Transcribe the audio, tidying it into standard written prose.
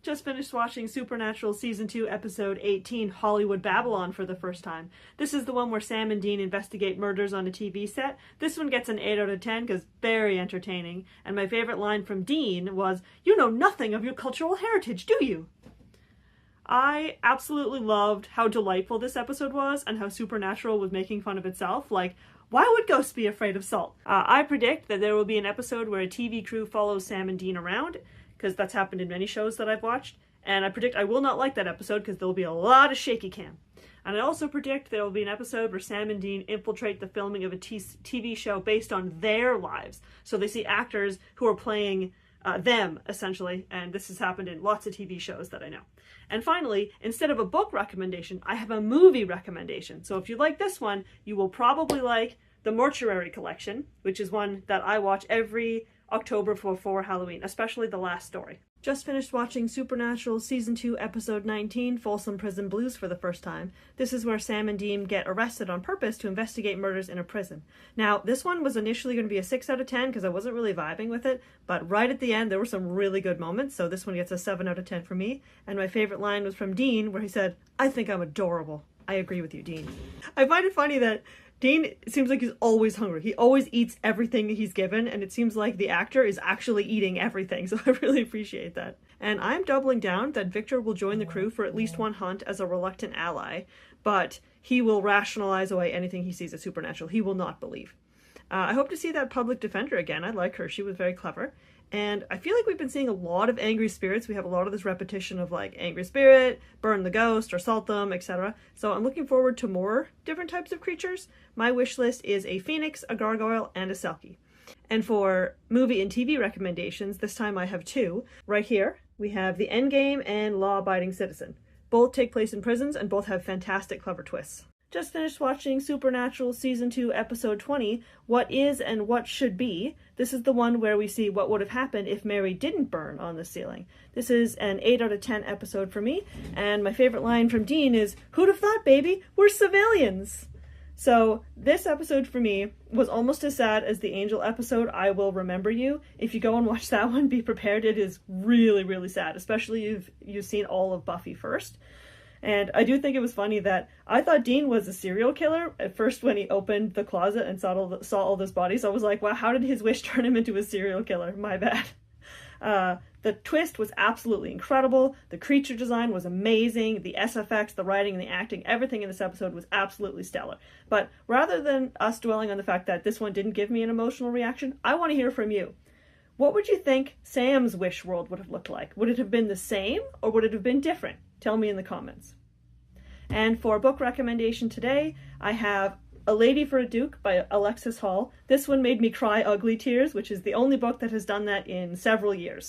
Just finished watching Supernatural Season 2, Episode 18, Hollywood Babylon for the first time. This is the one where Sam and Dean investigate murders on a TV set. This one gets an 8 out of 10 because very entertaining. And my favorite line from Dean was, "You know nothing of your cultural heritage, do you?" I absolutely loved how delightful this episode was and how Supernatural was making fun of itself. Like, why would ghosts be afraid of salt? I predict that there will be an episode where a TV crew follows Sam and Dean around, because that's happened in many shows that I've watched, and I predict I will not like that episode because there will be a lot of shaky cam. And I also predict there will be an episode where Sam and Dean infiltrate the filming of a TV show based on their lives. So they see actors who are playing them, essentially, and this has happened in lots of TV shows that I know. And finally, instead of a book recommendation, I have a movie recommendation. So if you like this one, you will probably like The Mortuary Collection, which is one that I watch every October before Halloween, especially the last story. Just finished watching Supernatural Season 2, Episode 19, Folsom Prison Blues for the first time. This is where Sam and Dean get arrested on purpose to investigate murders in a prison. Now, this one was initially going to be a 6 out of 10 because I wasn't really vibing with it, but right at the end there were some really good moments, so this one gets a 7 out of 10 for me. And my favorite line was from Dean, where he said, "I think I'm adorable." I agree with you, Dean. I find it funny that Dean seems like he's always hungry. He always eats everything he's given, and it seems like the actor is actually eating everything, so I really appreciate that. And I'm doubling down that Victor will join the crew for at least one hunt as a reluctant ally, but he will rationalize away anything he sees as Supernatural. He will not believe. I hope to see that public defender again. I like her. She was very clever. And I feel like we've been seeing a lot of angry spirits. We have a lot of this repetition of like angry spirit, burn the ghost, or salt them, etc. So I'm looking forward to more different types of creatures. My wish list is a phoenix, a gargoyle, and a selkie. And for movie and TV recommendations, this time I have 2. Right here, we have The Endgame and Law Abiding Citizen. Both take place in prisons and both have fantastic, clever twists. Just finished watching Supernatural Season 2, Episode 20, What Is and What Should Be. This is the one where we see what would have happened if Mary didn't burn on the ceiling. This is an 8 out of 10 episode for me, and my favorite line from Dean is, "Who'd have thought, baby? We're civilians!" So this episode for me was almost as sad as the Angel episode, I Will Remember You. If you go and watch that one, be prepared. It is really, really sad, especially if you've seen all of Buffy first. And I do think it was funny that I thought Dean was a serial killer at first when he opened the closet and saw all those bodies. I was like, wow, how did his wish turn him into a serial killer? My bad. The twist was absolutely incredible. The creature design was amazing. The SFX, the writing, and the acting, everything in this episode was absolutely stellar. But rather than us dwelling on the fact that this one didn't give me an emotional reaction, I want to hear from you. What would you think Sam's wish world would have looked like? Would it have been the same or would it have been different? Tell me in the comments. And for book recommendation today, I have A Lady for a Duke by Alexis Hall. This one made me cry ugly tears, which is the only book that has done that in several years.